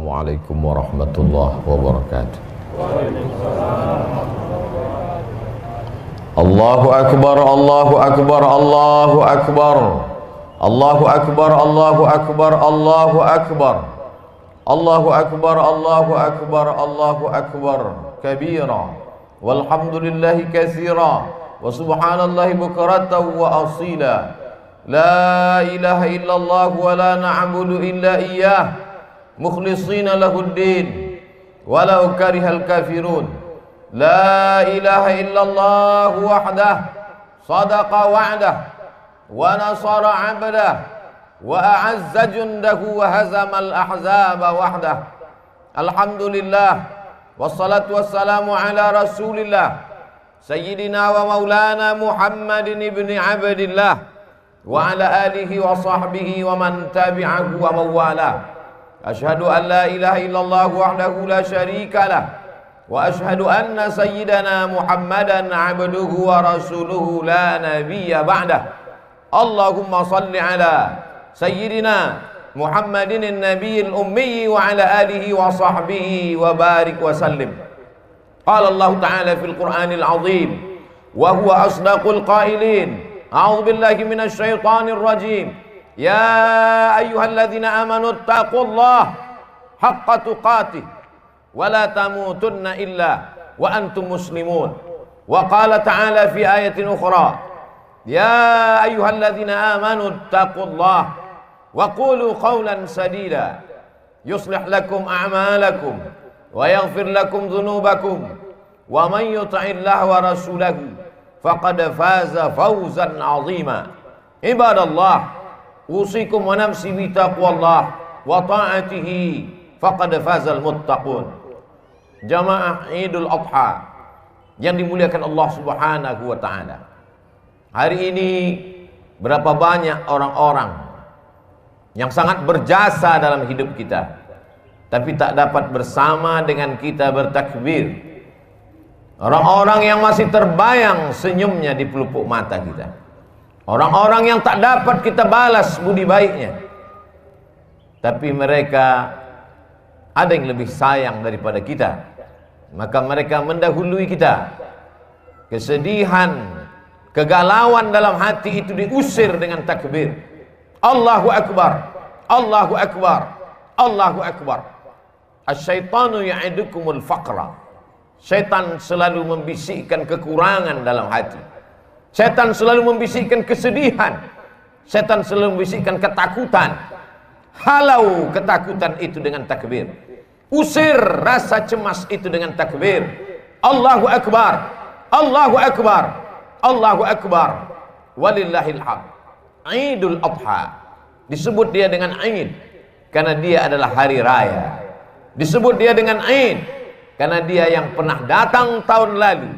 Assalamualaikum warahmatullahi wabarakatuh. Allahu akbar, Allahu akbar, Allahu akbar. Allahu akbar, Allahu akbar, Allahu akbar. Allahu akbar, Allahu akbar, Allahu akbar kabira. Walhamdulillahi katsira wa subhanallahi bukratan wa asila. La ilaha illallah wa la na'budu illa iyyah mukhlishina lahuddin walau karihal kafirun. La ilaha illallah wahdah sadaqa wa'dah wa nasara 'abdah wa a'azza jundahu wa hazamal ahzaba wahdah. Alhamdulillah wassalatu wassalamu ala rasulillah sayyidina wa maulana Muhammadin ibni abdillah wa ala alihi wa sahbihi wa man tabi'ahu wa mawala. Ashhadu an la ilaha illallah wahdahu la syarika lah wa ashhadu anna sayyidana Muhammadan abduhu wa rasuluhu la nabiyya ba'dah. Allahumma salli ala sayyidina Muhammadin an-nabiyil ummi wa ala alihi wa sahbihi wa barik wa sallim. Qala Allah ta'ala fil Qur'anil azim wa huwa asdaqul qailin. A'udzu billahi minasy syaithanir rajim. Ya ayyuhalladzina amanu taqullaha haqqa tuqatih wa la tamutunna illa wa antum muslimun. Wa qala ta'ala fi ayatin ukhra. Ya ayyuhalladzina amanu taqullaha wa qulu qawlan sadida yuslih lakum a'malakum wa yaghfir lakum dhunubakum wa man yuti'illaha wa rasulahu faqad faza fawzan 'azima. Ibadallah, usikum wa nafsi bi taqwallah wa ta'atihi faqad fazal muttaqun. Jamaah Idul Adha yang dimuliakan Allah Subhanahu wa taala. Hari ini berapa banyak orang-orang yang sangat berjasa dalam hidup kita, tapi tak dapat bersama dengan kita bertakbir. Orang-orang yang masih terbayang senyumnya di pelupuk mata kita. Orang-orang yang tak dapat kita balas budi baiknya, tapi mereka ada yang lebih sayang daripada kita, maka mereka mendahului kita. Kesedihan, kegalauan dalam hati itu diusir dengan takbir. Allahu akbar, Allahu akbar, Allahu akbar. Asyaitanu ya'idukumul faqra. Setan selalu membisikkan kekurangan dalam hati. Setan selalu membisikkan kesedihan. Setan selalu membisikkan ketakutan. Halau ketakutan itu dengan takbir. Usir rasa cemas itu dengan takbir. Allahu akbar, Allahu akbar, Allahu akbar. Walillahil hamd. Idul Adha disebut dia dengan Id karena dia adalah hari raya. Disebut dia dengan Id karena dia yang pernah datang tahun lalu,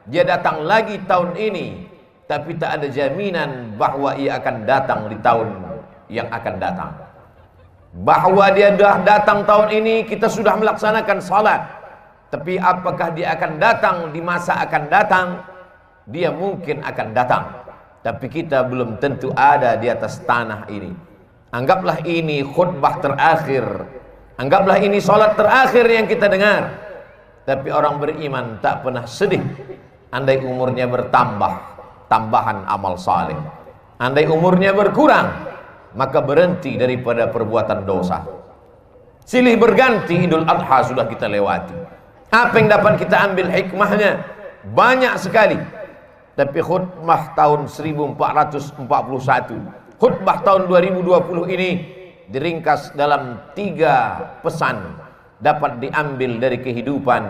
dia datang lagi tahun ini, tapi tak ada jaminan bahwa ia akan datang di tahun yang akan datang. Bahwa dia dah datang tahun ini, kita sudah melaksanakan salat, tapi apakah dia akan datang di masa akan datang? Dia mungkin akan datang, tapi kita belum tentu ada di atas tanah ini. Anggaplah ini khutbah terakhir, anggaplah ini salat terakhir yang kita dengar. Tapi orang beriman tak pernah sedih andai umurnya bertambah, tambahan amal saleh. Andai umurnya berkurang, maka berhenti daripada perbuatan dosa. Silih berganti Idul Adha sudah kita lewati. Apa yang dapat kita ambil hikmahnya? Banyak sekali. Tapi khutbah tahun 1441, khutbah tahun 2020 ini diringkas dalam 3 pesan dapat diambil dari kehidupan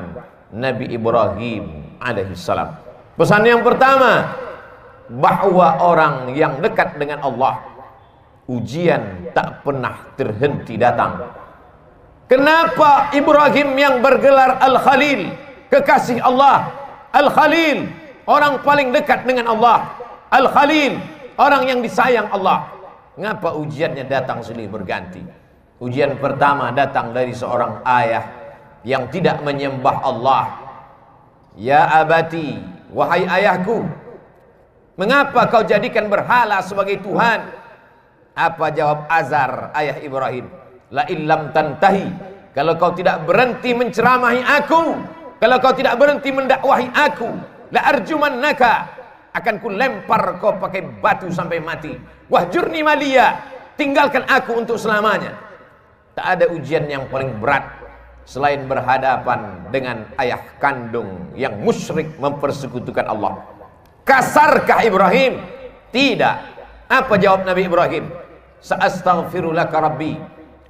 Nabi Ibrahim alaihissalam. Pesan yang pertama, bahwa orang yang dekat dengan Allah, ujian tak pernah terhenti datang. Kenapa Ibrahim yang bergelar Al-Khalil, kekasih Allah? Al-Khalil, orang paling dekat dengan Allah. Al-Khalil, orang yang disayang Allah. Ngapa ujiannya datang silih berganti? Ujian pertama datang dari seorang ayah yang tidak menyembah Allah. Ya abati, wahai ayahku, mengapa kau jadikan berhala sebagai Tuhan? Apa jawab Azar, ayah Ibrahim? La illam tantahi kalau kau tidak berhenti menceramahi aku, kalau kau tidak berhenti mendakwahi aku, la arjumannaka, akan ku lempar kau pakai batu sampai mati. Wahjurni maliya, tinggalkan aku untuk selamanya. Tak ada ujian yang paling berat selain berhadapan dengan ayah kandung yang musyrik mempersekutukan Allah. Kasarkah Ibrahim? Tidak. Apa jawab Nabi Ibrahim? Sa'astaghfirulaka rabbi,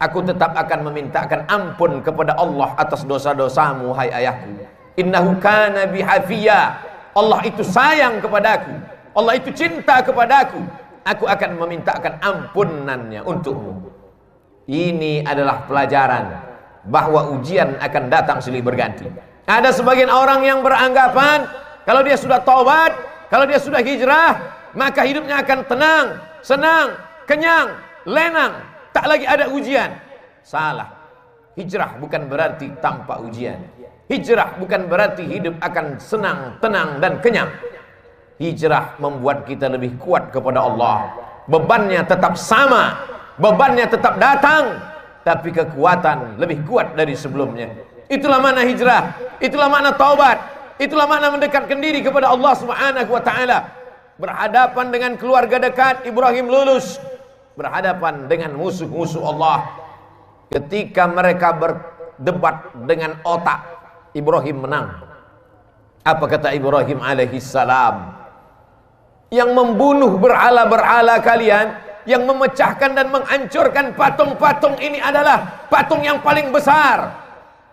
aku tetap akan memintakan ampun kepada Allah atas dosa-dosamu, hai ayahku. Innahu kana bihafiya, Allah itu sayang kepadaku, Allah itu cinta kepadaku, aku akan memintakan ampunannya untukmu. Ini adalah pelajaran bahwa ujian akan datang silih berganti. Ada sebagian orang yang beranggapan kalau dia sudah taubat, kalau dia sudah hijrah, maka hidupnya akan tenang, senang, kenyang, lenang, tak lagi ada ujian. Salah. Hijrah bukan berarti tanpa ujian. Hijrah bukan berarti hidup akan senang, tenang, dan kenyang. Hijrah membuat kita lebih kuat kepada Allah. Bebannya tetap sama, bebannya tetap datang, tapi kekuatan lebih kuat dari sebelumnya. Itulah makna hijrah, itulah makna taubat, itulah makna mendekatkan diri kepada Allah Subhanahu wa taala. Berhadapan dengan keluarga dekat, Ibrahim lulus. Berhadapan dengan musuh-musuh Allah, ketika mereka berdebat dengan otak, Ibrahim menang. Apa kata Ibrahim alaihi salam? Yang membunuh berhala-berhala kalian, yang memecahkan dan menghancurkan patung-patung ini adalah patung yang paling besar.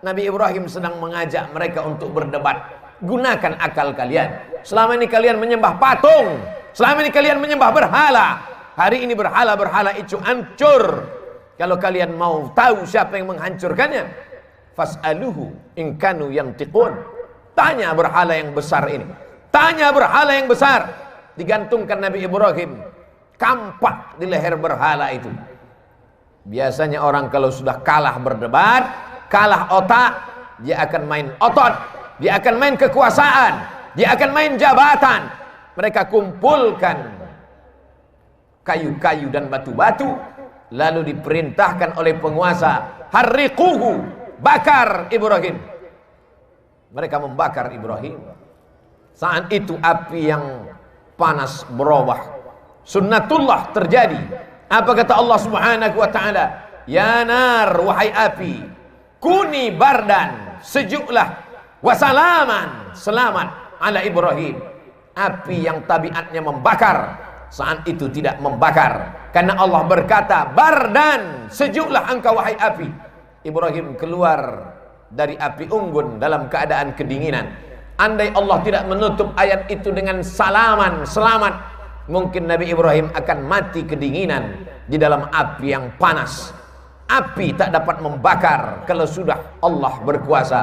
Nabi Ibrahim sedang mengajak mereka untuk berdebat. Gunakan akal kalian. Selama ini kalian menyembah patung, selama ini kalian menyembah berhala. Hari ini berhala-berhala itu hancur. Kalau kalian mau tahu siapa yang menghancurkannya, fas'aluhu in kanu yantiqun. Tanya berhala yang besar ini, tanya berhala yang besar. Digantungkan Nabi Ibrahim kampak di leher berhala itu. Biasanya orang kalau sudah kalah berdebat, kalah otak, dia akan main otot, dia akan main kekuasaan, dia akan main jabatan. Mereka kumpulkan kayu-kayu dan batu-batu, lalu diperintahkan oleh penguasa, harriquhu, bakar Ibrahim. Mereka membakar Ibrahim. Saat itu api yang panas berubah, sunnatullah terjadi. Apa kata Allah Subhanahu wa taala? Ya nar, wahai api, kuni bardan, sejuklah, wasalaman, selamat ala Ibrahim. Api yang tabiatnya membakar, saat itu tidak membakar, karena Allah berkata, bardan, sejuklah engkau wahai api. Ibrahim keluar dari api unggun dalam keadaan kedinginan. Andai Allah tidak menutup ayat itu dengan salaman, selamat, mungkin Nabi Ibrahim akan mati kedinginan di dalam api yang panas. Api tak dapat membakar kalau sudah Allah berkuasa.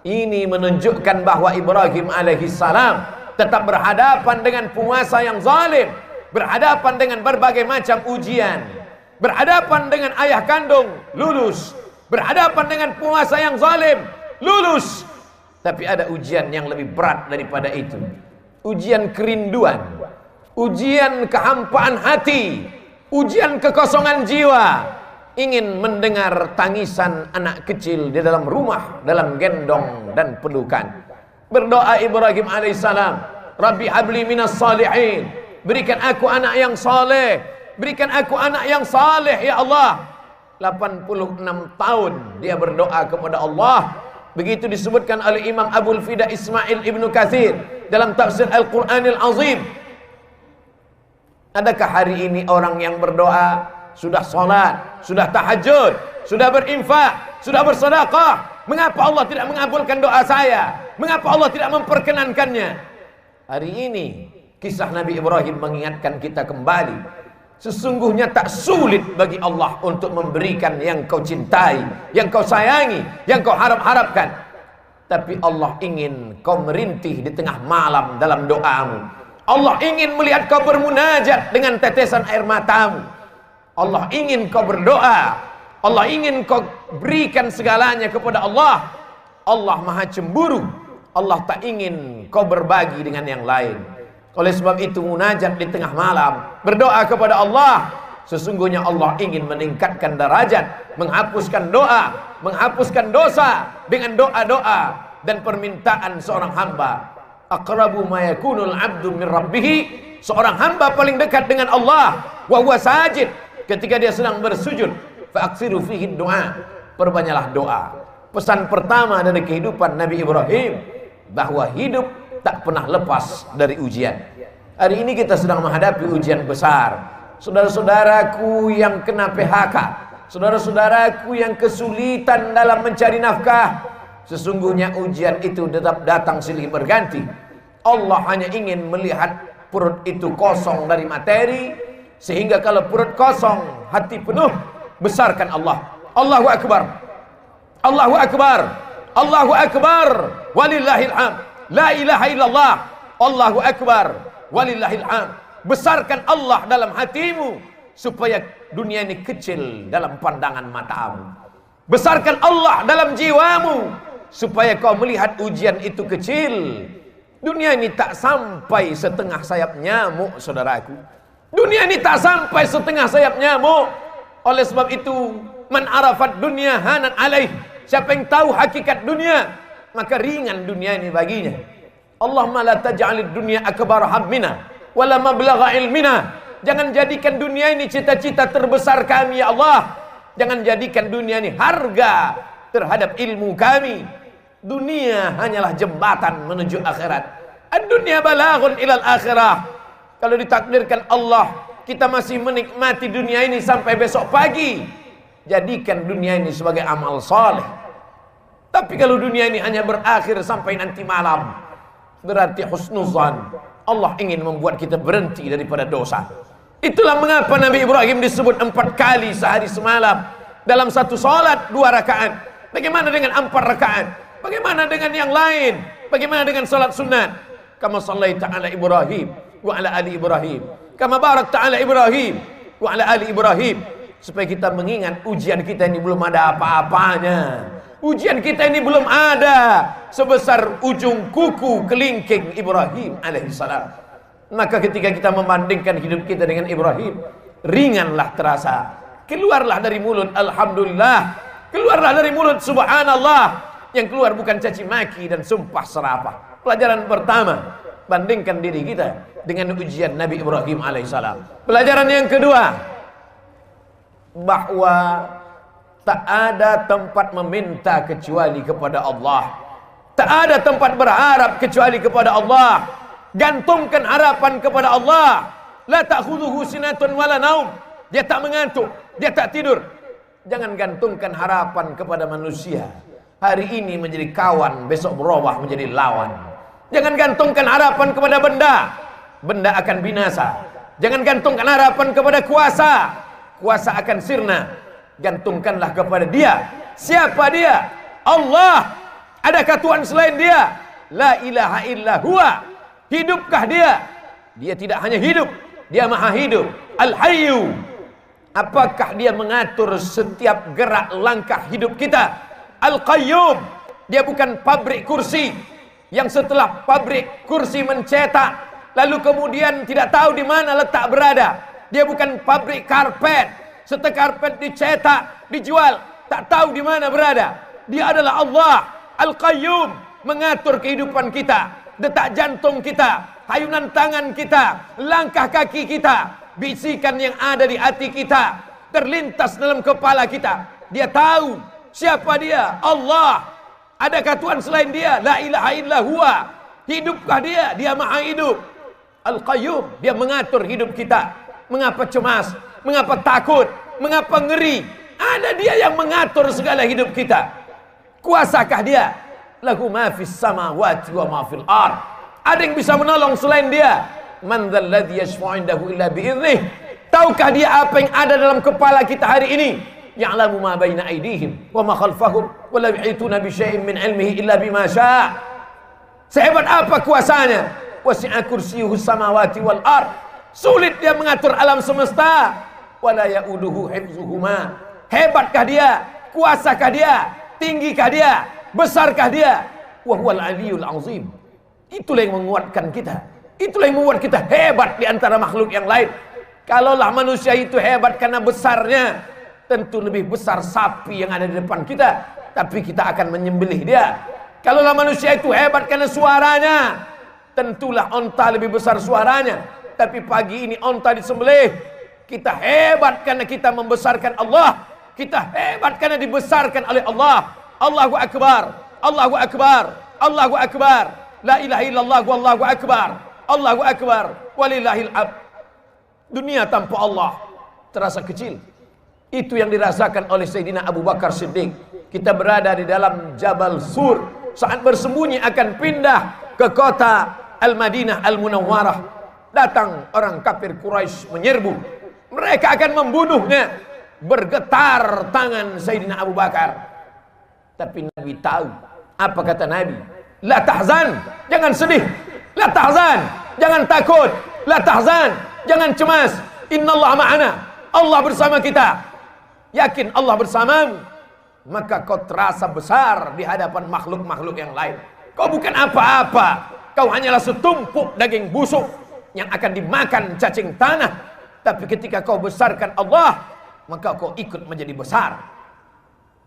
Ini menunjukkan bahwa Ibrahim alaihi salam tetap berhadapan dengan penguasa yang zalim, berhadapan dengan berbagai macam ujian, berhadapan dengan ayah kandung, lulus, berhadapan dengan penguasa yang zalim, lulus. Tapi ada ujian yang lebih berat daripada itu. Ujian kerinduan, ujian kehampaan hati, ujian kekosongan jiwa. Ingin mendengar tangisan anak kecil di dalam rumah, dalam gendong dan pelukan. Berdoa Ibrahim alaihissalam, Rabbi habli minas salihin, berikan aku anak yang saleh, berikan aku anak yang saleh ya Allah. 86 tahun dia berdoa kepada Allah. Begitu disebutkan oleh Imam Abul Fida Ismail Ibnu Katsir dalam tafsir Al-Qur'anil Azim. Adakah hari ini orang yang berdoa, sudah sholat, sudah tahajud, sudah berinfak, sudah bersedekah, mengapa Allah tidak mengabulkan doa saya? Mengapa Allah tidak memperkenankannya? Hari ini kisah Nabi Ibrahim mengingatkan kita kembali, sesungguhnya tak sulit bagi Allah untuk memberikan yang kau cintai, yang kau sayangi, yang kau harap-harapkan. Tapi Allah ingin kau merintih di tengah malam dalam doamu. Allah ingin melihat kau bermunajat dengan tetesan air matamu. Allah ingin kau berdoa. Allah ingin kau berikan segalanya kepada Allah. Allah maha cemburu. Allah tak ingin kau berbagi dengan yang lain. Oleh sebab itu munajat di tengah malam, berdoa kepada Allah. Sesungguhnya Allah ingin meningkatkan derajat, menghapuskan doa, menghapuskan dosa dengan doa-doa dan permintaan seorang hamba. Aqrabu ma yakunul 'abdu min rabbih, seorang hamba paling dekat dengan Allah wa huwa sajid, ketika dia sedang bersujud. Fa aksiru fihi du'a, perbanyaklah doa. Pesan pertama dari kehidupan Nabi Ibrahim, bahwa hidup tak pernah lepas dari ujian. Hari ini kita sedang menghadapi ujian besar. Saudara-saudaraku yang kena PHK, saudara-saudaraku yang kesulitan dalam mencari nafkah, sesungguhnya ujian itu tetap datang silih berganti. Allah hanya ingin melihat perut itu kosong dari materi, sehingga kalau perut kosong, hati penuh, besarkan Allah. Allahu Akbar, Allahu Akbar, Allahu Akbar, walillahil hamd. La ilaha illallah, Allahu Akbar, walillahil hamd. Besarkan Allah dalam hatimu, supaya dunia ini kecil dalam pandangan matamu. Besarkan Allah dalam jiwamu, supaya kau melihat ujian itu kecil. Dunia ini tak sampai setengah sayap nyamuk, saudaraku. Dunia ini tak sampai setengah sayap nyamuk. Oleh sebab itu, man arafat dunia hanan alaih, siapa yang tahu hakikat dunia, maka ringan dunia ini baginya. Allahumma la taj'alid dunya akbar hammina wala mablagha ilmina. Jangan jadikan dunia ini cita-cita terbesar kami, ya Allah. Jangan jadikan dunia ini harga terhadap ilmu kami. Dunia hanyalah jembatan menuju akhirat. Ad-dunya balaghun ilal akhirah. Kalau ditakdirkan Allah, kita masih menikmati dunia ini sampai besok pagi, jadikan dunia ini sebagai amal saleh. Tapi kalau dunia ini hanya berakhir sampai nanti malam, berarti husnuzan. Allah ingin membuat kita berhenti daripada dosa. Itulah mengapa Nabi Ibrahim disebut 4 kali sehari semalam dalam satu salat 2 rakaat. Bagaimana dengan 4 rakaat? Bagaimana dengan yang lain? Bagaimana dengan salat sunat? Kama sallaita ala Ibrahim wa ala ali Ibrahim, kama barakta ala Ibrahim wa ala ali Ibrahim. Supaya kita mengingat ujian kita ini belum ada apa-apanya. Ujian kita ini belum ada sebesar ujung kuku kelingking Ibrahim alaihissalam. Maka ketika kita membandingkan hidup kita dengan Ibrahim, ringanlah terasa. Keluarlah dari mulut alhamdulillah, keluarlah dari mulut subhanallah. Yang keluar bukan caci maki dan sumpah serapah. Pelajaran pertama, bandingkan diri kita dengan ujian Nabi Ibrahim alaihissalam. Pelajaran yang kedua, bahwa tak ada tempat meminta kecuali kepada Allah. Tak ada tempat berharap kecuali kepada Allah. Gantungkan harapan kepada Allah. La ta'khudhuhu sinatun wala naum. Dia tak mengantuk, dia tak tidur. Jangan gantungkan harapan kepada manusia. Hari ini menjadi kawan, besok berubah menjadi lawan. Jangan gantungkan harapan kepada benda. Benda akan binasa. Jangan gantungkan harapan kepada kuasa. Kuasa akan sirna. Gantungkanlah kepada Dia. Siapa Dia? Allah. Adakah Tuhan selain Dia? La ilaha illa huwa. Hidupkah Dia? Dia tidak hanya hidup, Dia maha hidup. Al-Hayyu. Apakah Dia mengatur setiap gerak langkah hidup kita? Al-Qayyum. Dia bukan pabrik kursi yang setelah pabrik kursi mencetak, lalu kemudian tidak tahu di mana letak berada. Dia bukan pabrik karpet. Setelah karpet dicetak, dijual, tak tahu di mana berada. Dia adalah Allah Al-Qayyum, mengatur kehidupan kita, detak jantung kita, hayunan tangan kita, langkah kaki kita, bisikan yang ada di hati kita, terlintas dalam kepala kita. Dia tahu siapa Dia, Allah. Adakah Tuhan selain Dia? La ilaha illa huwa. Hidupkah Dia? Dia maha hidup. Al-Qayyum, Dia mengatur hidup kita. Mengapa cemas? Mengapa takut? Mengapa ngeri? Ada Dia yang mengatur segala hidup kita. Kuasakah Dia? Lahu ma fis samawati wa ma fil ard. Ada yang bisa menolong selain Dia? Man dzal ladzi yashfa'u 'indahu illa bi idznih. Tahukah Dia apa yang ada dalam kepala kita hari ini? Ya'lamu ma baina aydihim wa ma khalfahum wa la yuhituna bi syai'in min 'ilmihi illa bima syaa'. Sehebat apa kuasanya? Wasi'a kursiyyuhus samawati wal ard. Sulit Dia mengatur alam semesta. Wala ya'uduhu hifzuhuma. Hebatkah Dia? Kuasakah Dia? Tinggikah Dia? Besarkah Dia? Wa huwal aliyyul azim. Itulah yang menguatkan kita. Itulah yang membuat kita hebat di antara makhluk yang lain. Kalaulah manusia itu hebat karena besarnya, tentu lebih besar sapi yang ada di depan kita, tapi kita akan menyembelih dia. Kalaulah manusia itu hebat karena suaranya, tentulah onta lebih besar suaranya. Tapi pagi ini onta disembelih. Kita hebat karena kita membesarkan Allah. Kita hebat karena dibesarkan oleh Allah. Allahu Akbar, Allahu Akbar, Allahu Akbar. La ilaha illallah wallahu akbar. Allahu Akbar walillahil hamd. Dunia tanpa Allah terasa kecil. Itu yang dirasakan oleh Sayyidina Abu Bakar Siddiq. Kita berada di dalam Jabal Sur, saat bersembunyi akan pindah ke kota Al-Madinah Al-Munawwarah. Datang orang kafir Quraisy menyerbu. Mereka akan membunuhnya. Bergetar tangan Sayyidina Abu Bakar. Tapi Nabi tahu. Apa kata Nabi? La tahzan, jangan sedih. La tahzan, jangan takut. La tahzan, jangan cemas. Innallaha ma'ana. Allah bersama kita. Yakin Allah bersamamu, maka kau terasa besar di hadapan makhluk-makhluk yang lain. Kau bukan apa-apa. Kau hanyalah setumpuk daging busuk yang akan dimakan cacing tanah. Tapi ketika kau besarkan Allah, maka kau ikut menjadi besar.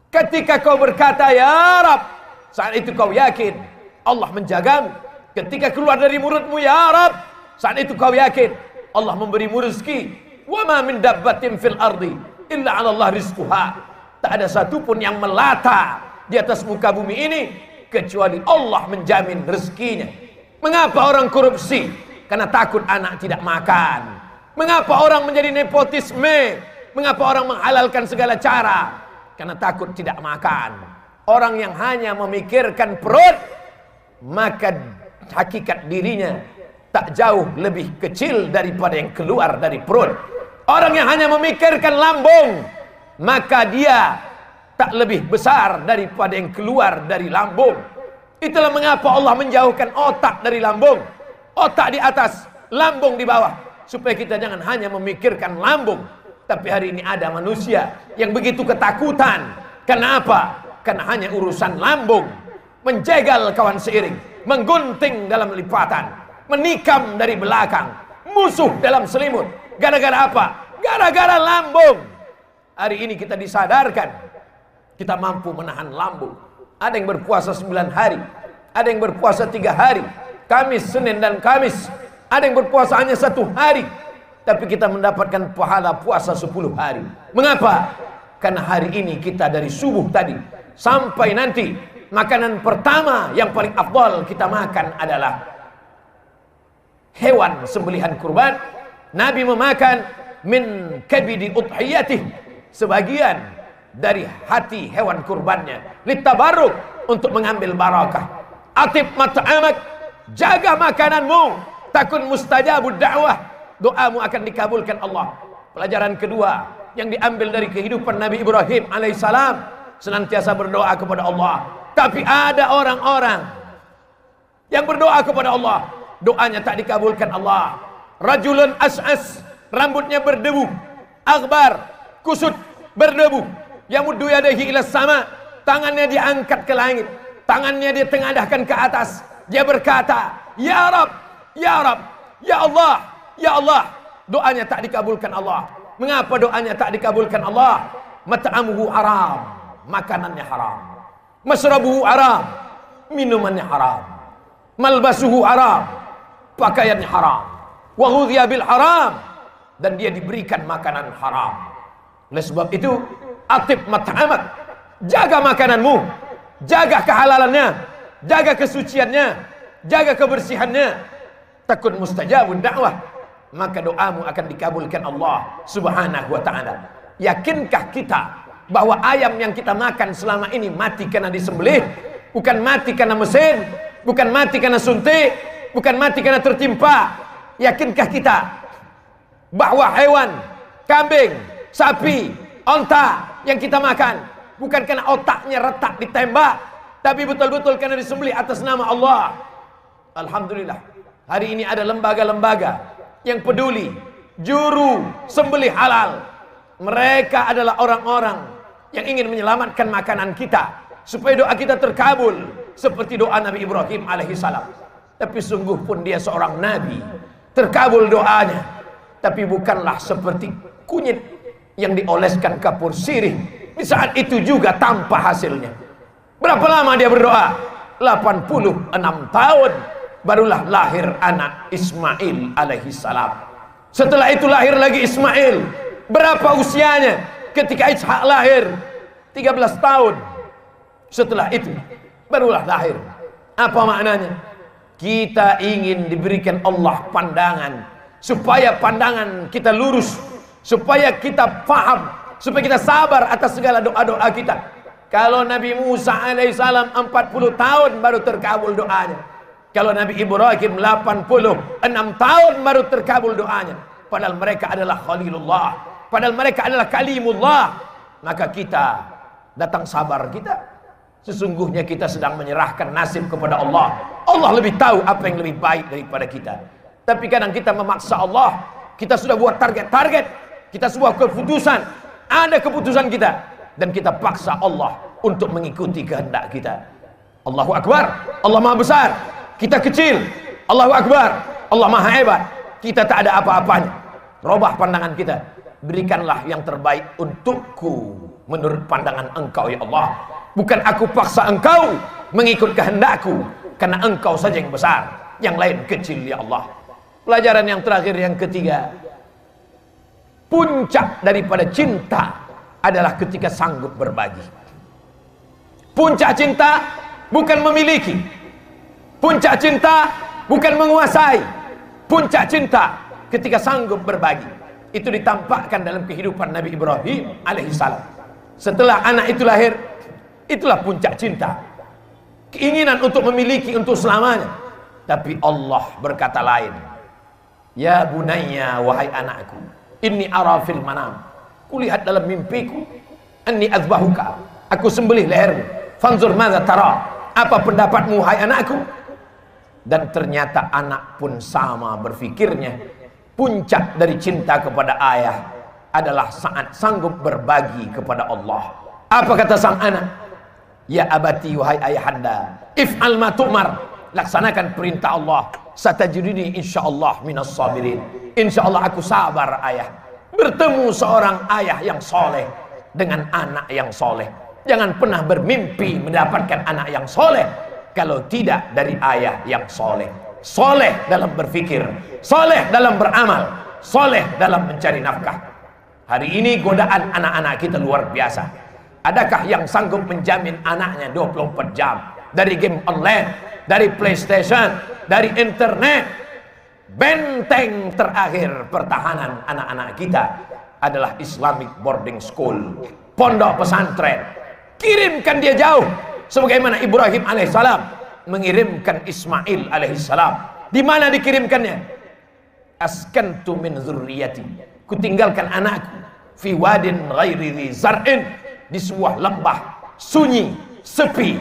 Ketika kau berkata ya Rab, saat itu kau yakin Allah menjagamu. Ketika keluar dari mulutmu ya Rab, saat itu kau yakin Allah memberimu rezeki. Wa ma min dabbatin fil ardi illa 'ala Allah rizquha. Tak ada satupun yang melata di atas muka bumi ini kecuali Allah menjamin rezekinya. Mengapa orang korupsi? Karena takut anak tidak makan. Mengapa orang menjadi nepotisme? Mengapa orang menghalalkan segala cara? Karena takut tidak makan. Orang yang hanya memikirkan perut, maka hakikat dirinya tak jauh lebih kecil daripada yang keluar dari perut. Orang yang hanya memikirkan lambung, maka dia tak lebih besar daripada yang keluar dari lambung. Itulah mengapa Allah menjauhkan otak dari lambung. Otak di atas, lambung di bawah. Supaya kita jangan hanya memikirkan lambung. Tapi hari ini ada manusia yang begitu ketakutan. Kenapa? Karena hanya urusan lambung. Menjegal kawan seiring, menggunting dalam lipatan, menikam dari belakang, musuh dalam selimut. Gara-gara apa? Gara-gara lambung. Hari ini kita disadarkan kita mampu menahan lambung. Ada yang berpuasa 9 hari, ada yang berpuasa 3 hari, Kamis, Senin dan Kamis. Ada yang berpuasa hanya 1 hari, tapi kita mendapatkan pahala puasa 10 hari. Mengapa? Karena hari ini kita dari subuh tadi sampai nanti, makanan pertama yang paling afdal kita makan adalah hewan sembelihan kurban. Nabi memakan min kabidi udhiyatih, sebagian dari hati hewan kurbannya, litabarruk, untuk mengambil barakah. Atib mat'amak, jaga makananmu, takun mustajabud da'wah, doamu akan dikabulkan Allah. Pelajaran kedua yang diambil dari kehidupan Nabi Ibrahim alaihissalam, senantiasa berdoa kepada Allah. Tapi ada orang-orang yang berdoa kepada Allah, doanya tak dikabulkan Allah. Rajulun as'as, rambutnya berdebu, aghbar, kusut, berdebu, yamuddu yadayhi ila sama, tangannya diangkat ke langit, tangannya dia tengadahkan ke atas. Dia berkata, ya Rab, ya Rab, ya Allah, ya Allah. Doanya tak dikabulkan Allah. Mengapa doanya tak dikabulkan Allah? Mat'amuhu haram, makanannya haram. Masrabuhu haram, minumannya haram. Malbasuhu haram, pakaiannya haram. Wa ghudhiya bil haram, dan dia diberikan makanan haram. Oleh sebab itu, atib mat'amak, jaga makananmu, jaga kehalalannya, jaga kesuciannya, jaga kebersihannya. Takun mustajabun da'wah, maka doamu akan dikabulkan Allah subhanahu wa ta'ala. Yakinkah kita bahwa ayam yang kita makan selama ini mati karena disembelih? Bukan mati karena mesin, bukan mati karena suntik, bukan mati karena tertimpa. Yakinkah kita bahwa hewan, kambing, sapi, onta yang kita makan bukan karena otaknya retak ditembak, tapi betul-betul karena disembelih atas nama Allah? Alhamdulillah, hari ini ada lembaga-lembaga yang peduli, juru sembelih halal. Mereka adalah orang-orang yang ingin menyelamatkan makanan kita supaya doa kita terkabul seperti doa Nabi Ibrahim alaihissalam. Tapi sungguh pun dia seorang nabi, terkabul doanya, tapi bukanlah seperti kunyit yang dioleskan kapur sirih. Di saat itu juga tanpa hasilnya. Berapa lama dia berdoa? 86 tahun barulah lahir anak Ismail alaihi salam. Setelah itu lahir lagi Ismail. Berapa usianya ketika Ishak lahir? 13 tahun. Setelah itu barulah lahir. Apa maknanya? Kita ingin diberikan Allah pandangan, supaya pandangan kita lurus, supaya kita paham, supaya kita sabar atas segala doa-doa kita. Kalau Nabi Musa alaihissalam 40 tahun baru terkabul doanya. Kalau Nabi Ibrahim 86 tahun baru terkabul doanya. Padahal mereka adalah Khalilullah, padahal mereka adalah Kalimullah. Maka kita datang sabar kita. Sesungguhnya kita sedang menyerahkan nasib kepada Allah. Allah lebih tahu apa yang lebih baik daripada kita. Tapi kadang kita memaksa Allah. Kita sudah buat target-target, kita sebuah keputusan, ada keputusan kita, dan kita paksa Allah untuk mengikuti kehendak kita. Allahu Akbar, Allah Maha Besar, kita kecil. Allahu Akbar, Allah Maha Hebat, kita tak ada apa-apanya. Robah pandangan kita. Berikanlah yang terbaik untukku menurut pandangan Engkau ya Allah. Bukan aku paksa Engkau mengikut kehendakku, karena Engkau saja yang besar, yang lain kecil ya Allah. Pelajaran yang terakhir, yang ketiga, puncak daripada cinta adalah ketika sanggup berbagi. Puncak cinta bukan memiliki, puncak cinta bukan menguasai, puncak cinta ketika sanggup berbagi. Itu ditampakkan dalam kehidupan Nabi Ibrahim alaihissalam. Setelah anak itu lahir, itulah puncak cinta, keinginan untuk memiliki untuk selamanya. Tapi Allah berkata lain. Ya bunayya, wahai anakku, inni ara fil manam, kulihat dalam mimpiku, anni azbahuka, aku sembelih lehermu, fanzur madza tara, apa pendapatmu hai anakku. Dan ternyata anak pun sama berfikirnya. Puncak dari cinta kepada ayah adalah saat sanggup berbagi kepada Allah. Apa kata sang anak? Ya abati, wahai ayahanda, if'al ma tu'mar, laksanakan perintah Allah, satajiduni insyaallah minas sabirin. Insyaallah aku sabar ayah. Bertemu seorang ayah yang soleh dengan anak yang soleh. Jangan pernah bermimpi mendapatkan anak yang soleh kalau tidak dari ayah yang soleh. Soleh dalam berfikir, soleh dalam beramal, soleh dalam mencari nafkah. Hari ini godaan anak-anak kita luar biasa. Adakah yang sanggup menjamin anaknya 24 jam dari game online, dari PlayStation, dari internet? Benteng terakhir pertahanan anak-anak kita adalah Islamic boarding school, pondok pesantren. Kirimkan dia jauh, sebagaimana Ibrahim alaihissalam mengirimkan Ismail alaihissalam. Di mana dikirimkannya? Askantu min dzurriyyati, kutinggalkan anakku fi wadin ghairi dzi zar'in, di sebuah lembah sunyi, sepi,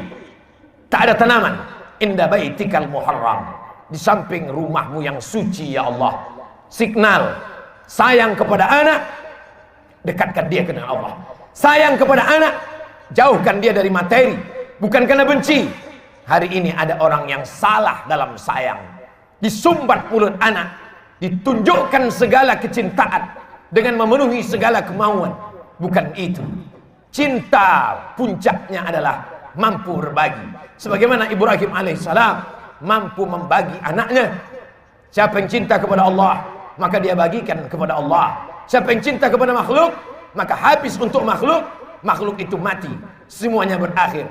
tak ada tanaman, inda baitikal muharram, di samping rumahmu yang suci ya Allah. Signal sayang kepada anak, dekatkan dia dengan Allah. Sayang kepada anak, jauhkan dia dari materi, bukan karena benci. Hari ini ada orang yang salah dalam sayang. Disumbat mulut anak, ditunjukkan segala kecintaan dengan memenuhi segala kemauan. Bukan itu. Cinta puncaknya adalah mampu berbagi. Sebagaimana Ibrahim alaihissalam mampu membagi anaknya. Siapa yang cinta kepada Allah, maka dia bagikan kepada Allah. Siapa yang cinta kepada makhluk, maka habis untuk makhluk. Makhluk itu mati, semuanya berakhir.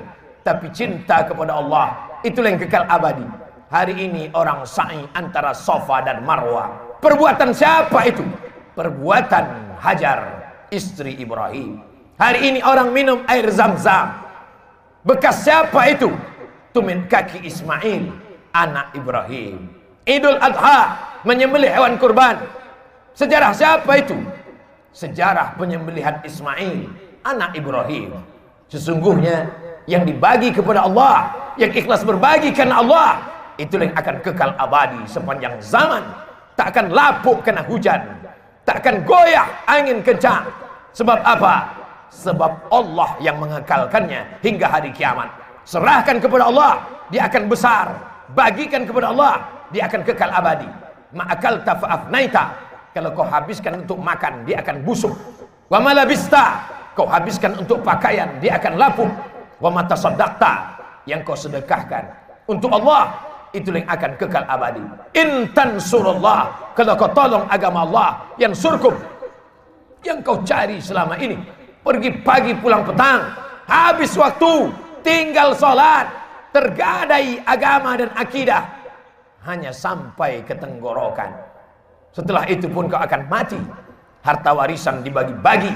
Tapi cinta kepada Allah, itulah yang kekal abadi. Hari ini orang sa'i antara Safa dan Marwah. Perbuatan siapa itu? Perbuatan Hajar, istri Ibrahim. Hari ini orang minum air Zam-Zam. Bekas siapa itu? Tumin kaki Ismail, anak Ibrahim. Idul Adha, menyembelih hewan kurban. Sejarah siapa itu? Sejarah penyembelihan Ismail, anak Ibrahim. Sesungguhnya yang dibagi kepada Allah, yang ikhlas berbagi karena Allah, itulah yang akan kekal abadi sepanjang zaman. Tak akan lapuk kena hujan, tak akan goyah angin kencang. Sebab apa? Sebab Allah yang mengekalkannya hingga hari kiamat. Serahkan kepada Allah, dia akan besar. Bagikan kepada Allah, dia akan kekal abadi. Ma'akalta fa'afnaita, kalau kau habiskan untuk makan, dia akan busuk. Wa ma labista, kau habiskan untuk pakaian, dia akan lapuk. Wa ma tasaddaqta, yang kau sedekahkan untuk Allah, itulah yang akan kekal abadi. In tansurullah, kalau kau tolong agama Allah, yang surkum, yang kau cari selama ini, pergi pagi pulang petang, habis waktu, tinggal sholat, tergadai agama dan akidah, hanya sampai ke tenggorokan. Setelah itu pun kau akan mati. Harta warisan dibagi-bagi,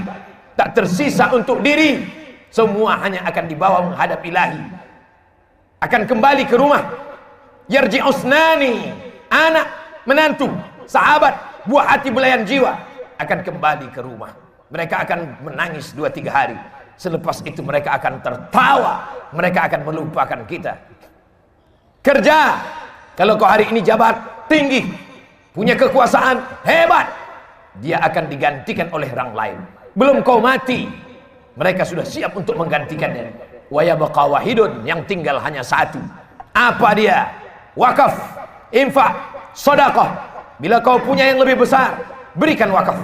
tak tersisa untuk diri, semua hanya akan dibawa menghadap ilahi. Akan kembali ke rumah. Yarji'usnani, anak, menantu, sahabat, buah hati belayan jiwa, akan kembali ke rumah. Mereka akan menangis 2-3 hari. Selepas itu mereka akan tertawa, mereka akan melupakan kita. Kerja, kalau kau hari ini jabat tinggi, punya kekuasaan hebat, dia akan digantikan oleh orang lain. Belum kau mati, mereka sudah siap untuk menggantikannya. Wa yabqa wahidun, yang tinggal hanya satu. Apa dia? Wakaf, infak, sedekah. Bila kau punya yang lebih besar, berikan wakaf.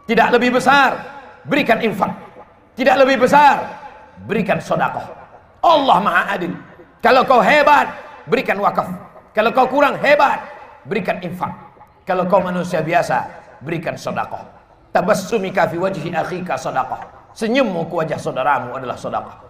Tidak lebih besar, berikan infak. Tidak lebih besar, berikan sedekah. Allah Maha Adil. Kalau kau hebat, berikan wakaf. Kalau kau kurang hebat, berikan infak. Kalau kau manusia biasa, berikan sedekah. Tabassumika fi wajhi akhika sedekah. Senyummu ke wajah saudaramu adalah sedekah.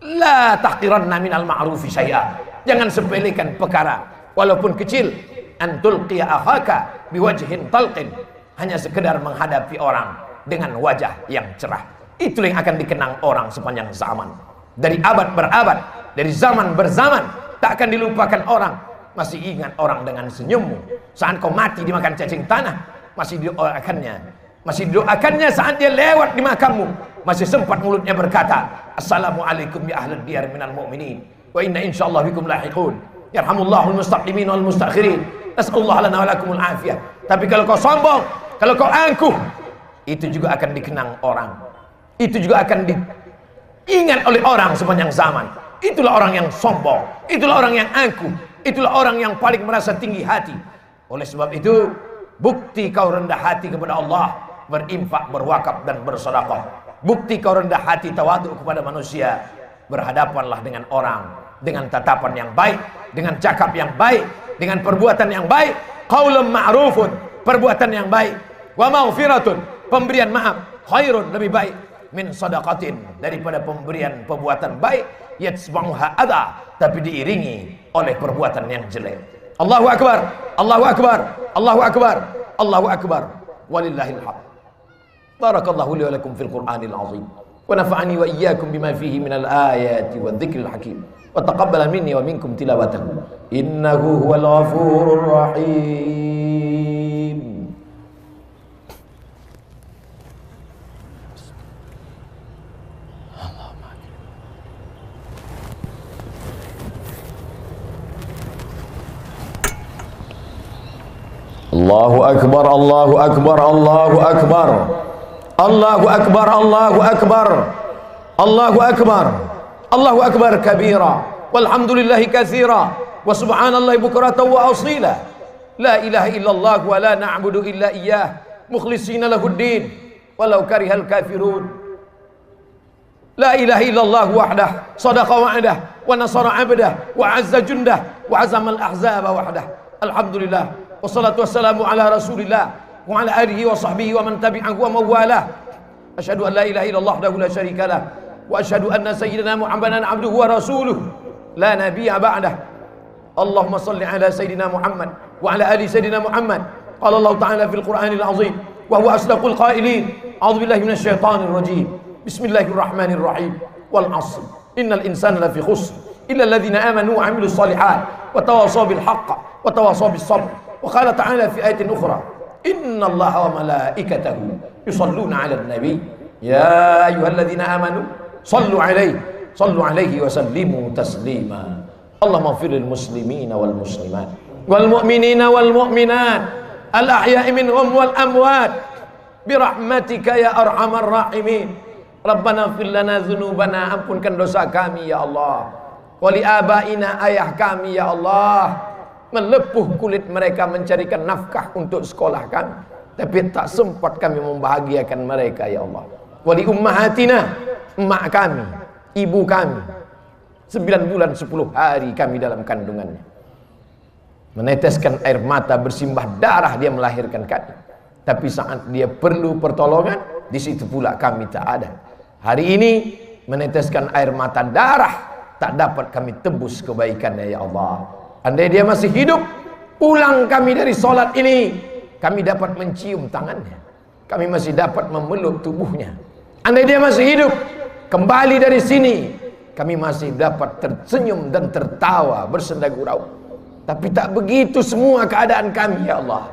La tahqiranna minal ma'rufi syai'a. Jangan sepelekan perkara walaupun kecil. Antul qiya akhaka biwajhin talqin. Hanya sekedar menghadapi orang dengan wajah yang cerah. Itulah yang akan dikenang orang sepanjang zaman. Dari abad berabad, dari zaman berzaman, tak akan dilupakan orang. Masih ingat orang dengan senyummu. Saat kau mati dimakan cacing tanah, masih didoakannya. Masih didoakannya saat dia lewat di makammu. Masih sempat mulutnya berkata, Assalamualaikum ya ahlal diyar minal mu'minin, wa inna insyaallah bikum lahiqun. Yarhamullahul mustaqimin wal mustakhirin. Nas'alullah lana wa lakumul afiyah. Tapi kalau kau sombong, kalau kau angkuh, itu juga akan dikenang orang. Itu juga akan diingat oleh orang sepanjang zaman. Itulah orang yang sombong, itulah orang yang angkuh, itulah orang yang paling merasa tinggi hati. Oleh sebab itu, bukti kau rendah hati kepada Allah, berinfak, berwakaf dan bersedekah. Bukti kau rendah hati tawadhu kepada manusia, berhadapanlah dengan orang dengan tatapan yang baik, dengan cakap yang baik, dengan perbuatan yang baik. Qaulun ma'rufun, perbuatan yang baik. Wa maghfiratun, pemberian maaf. Khairun, lebih baik. Min sadaqatin, daripada pemberian perbuatan baik. Yatsba'uha adha, tapi diiringi oleh perbuatan yang jelek. Allahu Akbar, Allahu Akbar, Allahu Akbar, Allahu Akbar, walillahil hamd. Barakallahu li wa lakum fil Qur'anil azim, wa nafa'ani wa iyyakum bima fihi minal ayati wa dzikril hakim, wa taqabbala minni wa minkum tilawatahu, innahu huwal ghafurur rahim. Allahu Akbar, Allahu Akbar, Allahu Akbar, Allahu Akbar, Allahu Akbar, Allahu Akbar, Allahu Akbar kabira, walhamdulillahi katsira, wa subhanallahi bukratan wa asila. La ilaha illallah wa la na'budu illa iyyah, mukhlishina lahuddin walau karihal kafirun. La ilaha illallah wahdah, sadaqa wa'dah, wa nasara 'abdah, wa 'azza jundah, wa 'azama al-ahzaba wahdah. Alhamdulillah, wassalatu wassalamu ala rasulillah wa ala alihi wa sahbihi wa man tabi'ahu wa mawalah. Asyhadu an la ilaha illallah wahdahu la syarika lah, wa asyhadu anna sayyidina Muhammadan abduhu wa rasuluh la nabiyya ba'dah. Allahumma salli ala sayyidina Muhammad wa ala ali sayyidina Muhammad. Qala Allah ta'ala fil Qur'anil azim wa huwa asdaqul qailin. A'udzu billahi minasy syaithanir rajim. Bismillahirrahmanirrahim. Wal 'ashr. Innal insana lafi khusr illa alladhina amanu wa 'amilus shalihat wa tawassaw bil haqq wa tawassaw bis sabr. Wa qala ta'ala fi ayatin ukhra, Inna Allaha wa malaikatahu yusalluna 'alan nabi ya ayyuhalladzina amanu sallu 'alaihi wa sallimu taslima. Allahumma ighfir lil muslimina wal muslimat wal mu'minina wal mu'minat al ahya'i minhum wal amwat bi rahmatika ya arhamar rahimin. Rabbana ighfir lana dzunubana, ampunkan dosa kami ya Allah, wa li abaina, ayah kami ya Allah, melepuh kulit mereka mencarikan nafkah untuk sekolah kami. tapi tak sempat kami membahagiakan mereka ya Allah. Wali ummahatina, emak kami, ibu kami, 9 bulan 10 hari kami dalam kandungannya, meneteskan air mata, bersimbah darah dia melahirkan kami. Tapi saat dia perlu pertolongan, di situ pula kami tak ada. Hari ini meneteskan air mata darah, tak dapat kami tebus kebaikannya ya Allah. Andai dia masih hidup, pulang kami dari solat ini, kami dapat mencium tangannya, kami masih dapat memeluk tubuhnya. Andai dia masih hidup, kembali dari sini, kami masih dapat tersenyum dan tertawa bersenda gurau. Tapi tak begitu semua keadaan kami ya Allah.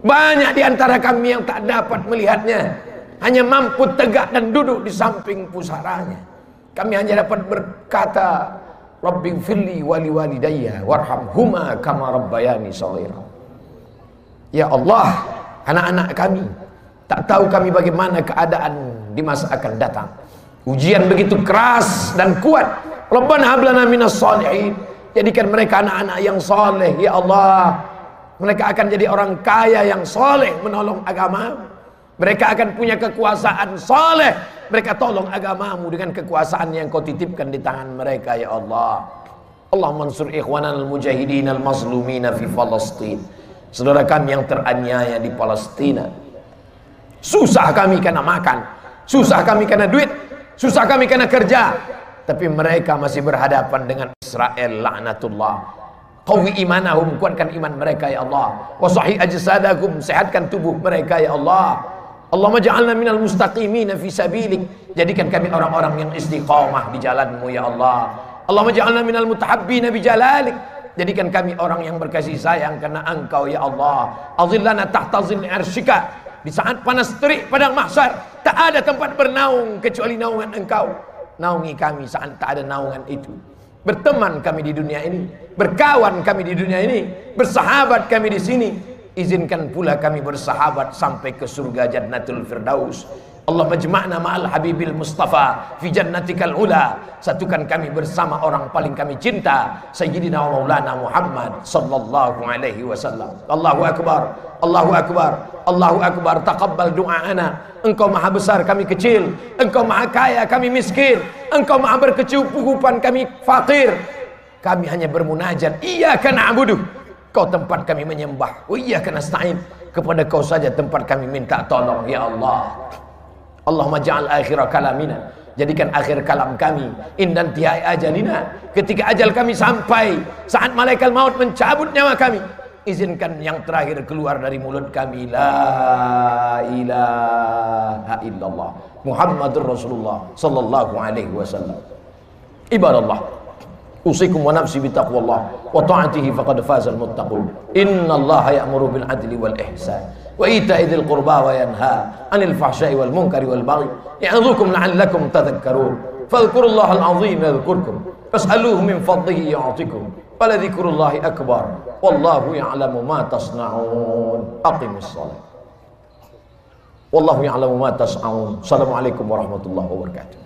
Banyak di antara kami yang tak dapat melihatnya, hanya mampu tegak dan duduk di samping pusaranya. Kami hanya dapat berkata, Rabbighfirli wali walidayya warhamhuma kama rabbayani shaghira. Ya Allah, anak-anak kami tak tahu kami bagaimana keadaan di masa akan datang. Ujian begitu keras dan kuat. Rabbana hab lana minas shalihin. Jadikan mereka anak-anak yang soleh ya Allah. Mereka akan jadi orang kaya yang soleh, menolong agama. Mereka akan punya kekuasaan soleh. Mereka tolong agamamu dengan kekuasaan yang kau titipkan di tangan mereka ya Allah. Allah mansur ikhwanal mujahidin al-mazlumina fi Palestin. Saudara kami yang teraniaya di Palestina. Susah kami karena makan, susah kami karena duit, susah kami karena kerja. Tapi mereka masih berhadapan dengan Israel laknatullah. Qawi imanahum, kuatkan iman mereka ya Allah. Wa sahih ajsadakum, sehatkan tubuh mereka ya Allah. Allahumma ja'alna minal mustaqimina fi sabilik. Jadikan kami orang-orang yang istiqamah di jalanmu ya Allah. Allahumma ja'alna minal mutahabbina bi jalalik. Jadikan kami orang yang berkasih sayang karena Engkau ya Allah. Azillana tahta zilli arsyika. Di saat panas terik padang mahsyar, tak ada tempat bernaung kecuali naungan Engkau. Naungi kami saat tak ada naungan itu. Berteman kami di dunia ini, berkawan kami di dunia ini, bersahabat kami di sini. Izinkan pula kami bersahabat sampai ke surga Jannatul Firdaus. Allah majma'na ma'al habibil Mustafa fi jannatikal ula. Satukan kami bersama orang paling kami cinta, Sayyidina wa Maulana Muhammad sallallahu alaihi wasallam. Allahu akbar, Allahu akbar, Allahu akbar. Taqabbal du'aana. Engkau maha besar, kami kecil. Engkau maha kaya, kami miskin. Engkau maha berkecukupan, kami fakir. Kami hanya bermunajat, iyyaka na'budu, Kau tempat kami menyembah, wa iyyaka nasta'in, kepada Kau saja tempat kami minta tolong ya Allah. Allahumma ja'al akhira kalamina, jadikan akhir kalam kami indan tihai ajalina, ketika ajal kami sampai, saat malaikat maut mencabut nyawa kami, izinkan yang terakhir keluar dari mulut kami, la ilaha illallah Muhammadur Rasulullah sallallahu alaihi wasallam. Ibadallah, usikum wa nafsi bitaqwallah wa ta'atihi faqad fazal muttaqun. Innallaha ya'muru bil adli wal ihsan wa ita'i dzil qurba wa yanha 'anil fahsya'i wal munkari wal baghi ya'idzukum la'allakum tadhakkarun. Fadhkurullahal 'azim yadhkurkum fas'aluhu min fadlihi yu'tikum wa la dzikrullahi akbar wallahu ya'lamu ma tasna'un. Aqimus shalah. Wallahu ya'lamu ma tasna'un. Assalamualaikum warahmatullahi wabarakatuh.